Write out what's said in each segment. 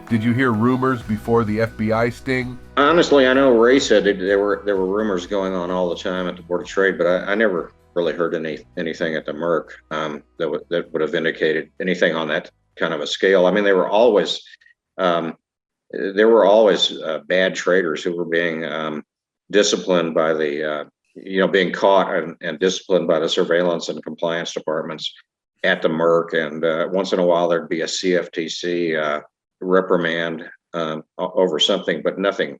Did you hear rumors before the FBI sting? Honestly, I know Ray said there were rumors going on all the time at the Board of Trade, but I never really heard anything at the Merck that would have indicated anything on that kind of a scale. I mean, um, there were always bad traders who were being disciplined by the being caught and disciplined by the surveillance and compliance departments at the Merck, and once in a while there'd be a CFTC reprimand over something, but nothing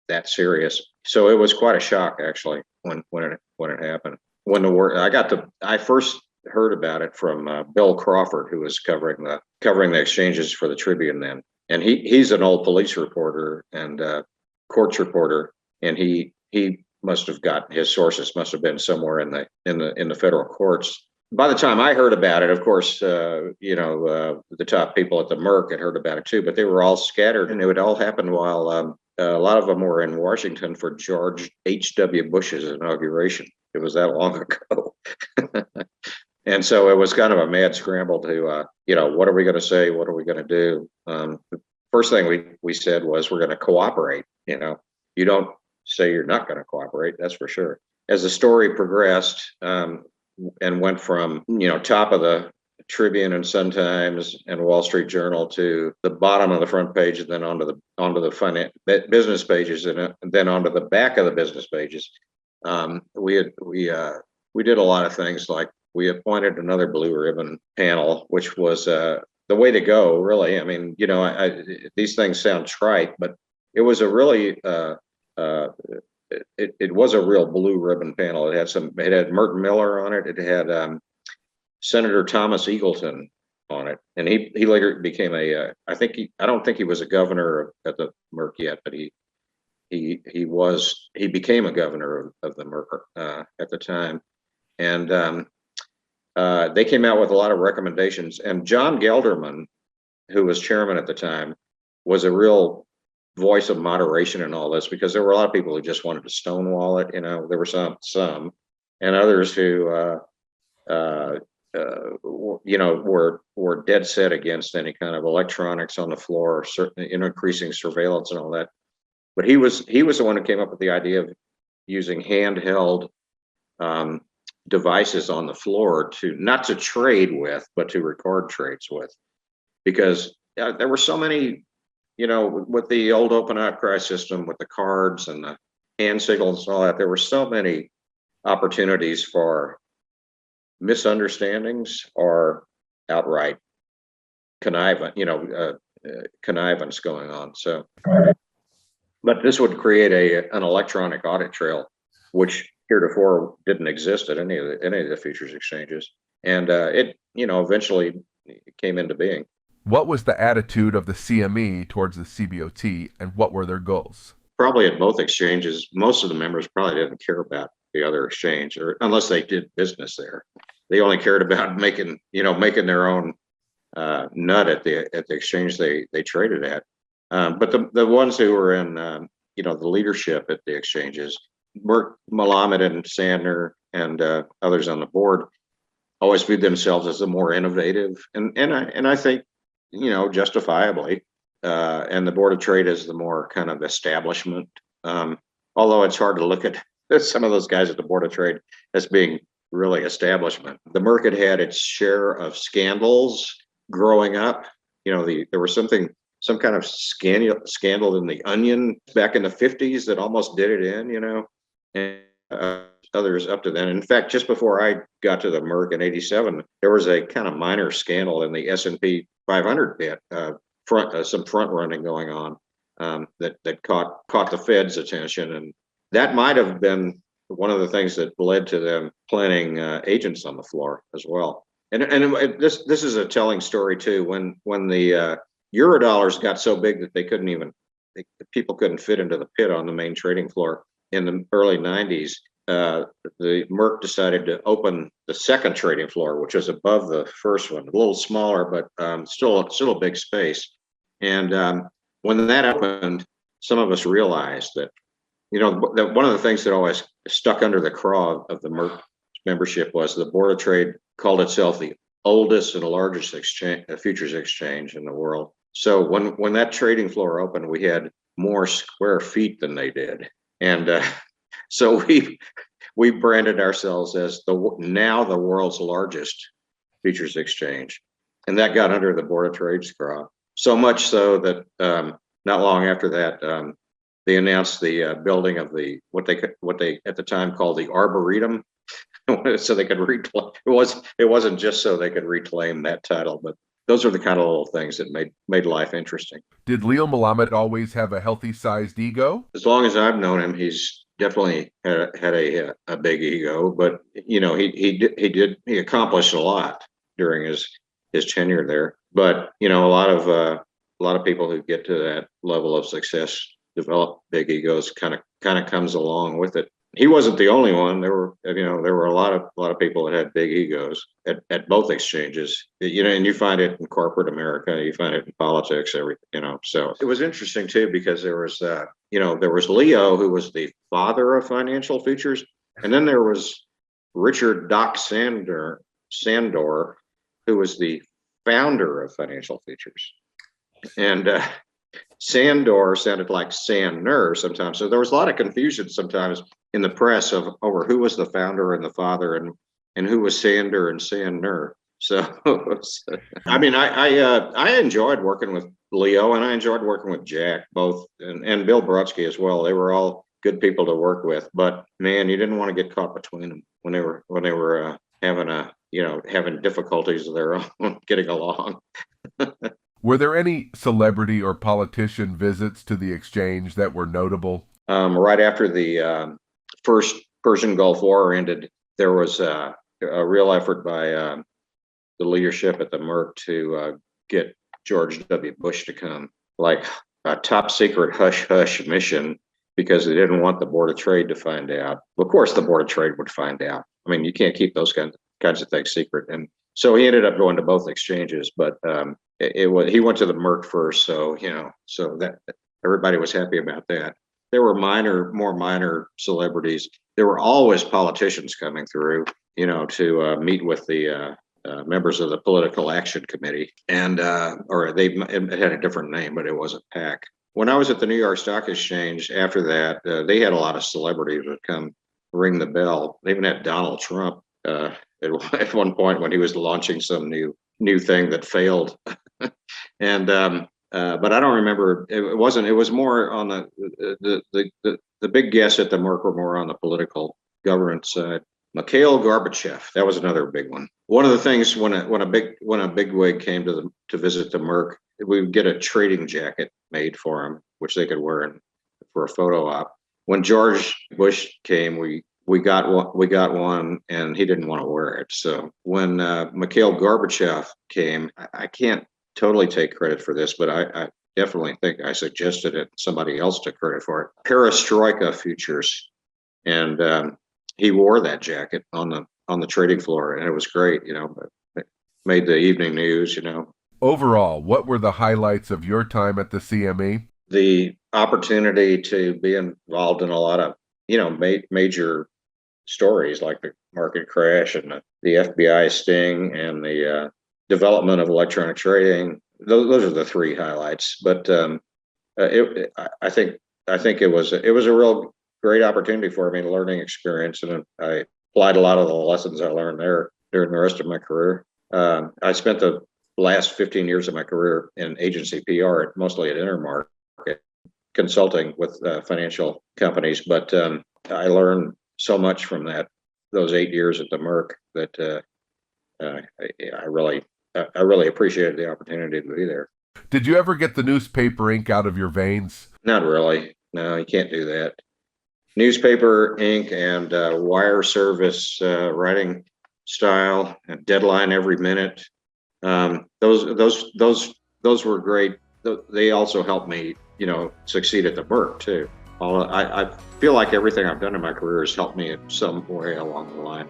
that serious. So it was quite a shock, actually, when it happened. I first heard about it from Bill Crawford, who was covering the exchanges for the Tribune then, and he's an old police reporter and courts reporter, and he must have got his sources must have been somewhere in the federal courts. By the time I heard about it, of course, the top people at the Merck had heard about it too, but they were all scattered, and it would all happen while a lot of them were in Washington for George H.W. Bush's inauguration. It was that long ago. And so it was kind of a mad scramble to, what are we going to say? What are we going to do? The first thing we said was we're going to cooperate. You don't say you're not going to cooperate, that's for sure. As the story progressed, and went from top of the Tribune and SunTimes and Wall Street Journal to the bottom of the front page, and then onto the business pages, and then onto the back of the business pages. We did a lot of things, like we appointed another blue ribbon panel, which was the way to go, really. I mean, these things sound trite, but it was a really it was a real blue ribbon panel. It had Merton Miller on it. It had Senator Thomas Eagleton on it, and he later became I don't think he was a governor at the Merck yet, but he became a governor of the Merck at the time, and they came out with a lot of recommendations. And John Gelderman, who was chairman at the time, was a real voice of moderation in all this, because there were a lot of people who just wanted to stonewall it. There were some, and others who were dead set against any kind of electronics on the floor, certainly increasing surveillance and all that. But he was the one who came up with the idea of using handheld devices on the floor not to trade with, but to record trades with, because there were so many. With the old open outcry system, with the cards and the hand signals and all that, there were so many opportunities for misunderstandings or outright connivance going on. So, but this would create an electronic audit trail, which heretofore didn't exist at any of the futures exchanges, and it eventually came into being. What was the attitude of the CME towards the CBOT, and what were their goals? Probably at both exchanges, most of the members probably didn't care about the other exchange, or unless they did business there. They only cared about making their own nut at the exchange they traded at. But the ones who were in the leadership at the exchanges, Malamed and Sandner and others on the board, always viewed themselves as the more innovative, and I think, justifiably, and the Board of Trade as the more kind of establishment. Although it's hard to look at some of those guys at the Board of Trade as being really establishment. The Merck had its share of scandals growing up. There was some kind of scandal in the Onion back in the 50s that almost did it in, and others up to then. In fact, just before I got to the Merck in '87, there was a kind of minor scandal in the S&P 500 bit, some front running going on that caught the Fed's attention, and that might have been one of the things that led to them planting agents on the floor as well. And this is a telling story too. When the Eurodollars got so big that people couldn't fit into the pit on the main trading floor in the early '90s. The Merck decided to open the second trading floor, which was above the first one, a little smaller, but still a big space. And when that happened, some of us realized that, that one of the things that always stuck under the craw of the Merck membership was the Board of Trade called itself the oldest and largest futures exchange in the world. So when that trading floor opened, we had more square feet than they did, and so we branded ourselves as now the world's largest futures exchange, and that got under the Board of Trade's craw. So much so that not long after that, they announced the building of what they at the time called the Arboretum, so they could reclaim. It wasn't just so they could reclaim that title, but those are the kind of little things that made life interesting. Did Leo Melamed always have a healthy-sized ego? As long as I've known him, he's definitely had a big ego, but he accomplished a lot during his tenure there. But a lot of people who get to that level of success develop big egos. Kind of comes along with it. He wasn't the only one. There were a lot of people that had big egos at both exchanges. And you find it in corporate America, you find it in politics, everything. So it was interesting too, because there was Leo, who was the father of financial futures, and then there was Richard Doc Sandor, who was the founder of financial futures. And Sandor sounded like Sandner sometimes. So there was a lot of confusion sometimes in the press over who was the founder and the father, and who was Sander and Sandner. So, I mean, I enjoyed working with Leo, and I enjoyed working with Jack, both, and Bill Brodsky as well. They were all good people to work with, but man, you didn't want to get caught between them when they were having difficulties of their own getting along. Were there any celebrity or politician visits to the exchange that were notable? Right after the first Persian Gulf War ended, there was a real effort by the leadership at the Merc to get George W. Bush to come, like a top secret hush-hush mission, because they didn't want the Board of Trade to find out. Of course, the Board of Trade would find out. I mean, you can't keep those kinds of things secret. And so he ended up going to both exchanges, but he went to the Merc first, so that everybody was happy about that. There were more minor celebrities. There were always politicians coming through, to meet with the members of the Political Action Committee, and it had a different name, but it wasn't PAC. When I was at the New York Stock Exchange after that, they had a lot of celebrities that come ring the bell. They even had Donald Trump at one point when he was launching some new thing that failed. And but I don't remember. It was more on the big guests at the Merc were more on the political governance side. Mikhail Gorbachev, that was another big one. One of the things when a big wig came to visit the Merc, we would get a trading jacket made for him, which they could wear for a photo op. When George Bush came, we got one, and he didn't want to wear it. So when Mikhail Gorbachev came, I can't totally take credit for this, but I definitely think I suggested it. Somebody else took credit for it. Perestroika futures, and he wore that jacket on the trading floor, and it was great. It made the evening news. Overall, what were the highlights of your time at the CME? The opportunity to be involved in a lot of major stories like the market crash and the FBI sting and the development of electronic trading. Those are the three highlights. But I think it was a real great opportunity for me, a learning experience, and I applied a lot of the lessons I learned there during the rest of my career. I spent the last 15 years of my career in agency PR, mostly at Intermarket, consulting with financial companies. But I learned so much from those 8 years at the Merc that I really appreciated the opportunity to be there. Did you ever get the newspaper ink out of your veins? Not really. No, you can't do that. Newspaper ink and wire service writing style and deadline every minute. Those were great. They also helped me, succeed at the Merc too. I feel like everything I've done in my career has helped me in some way along the line.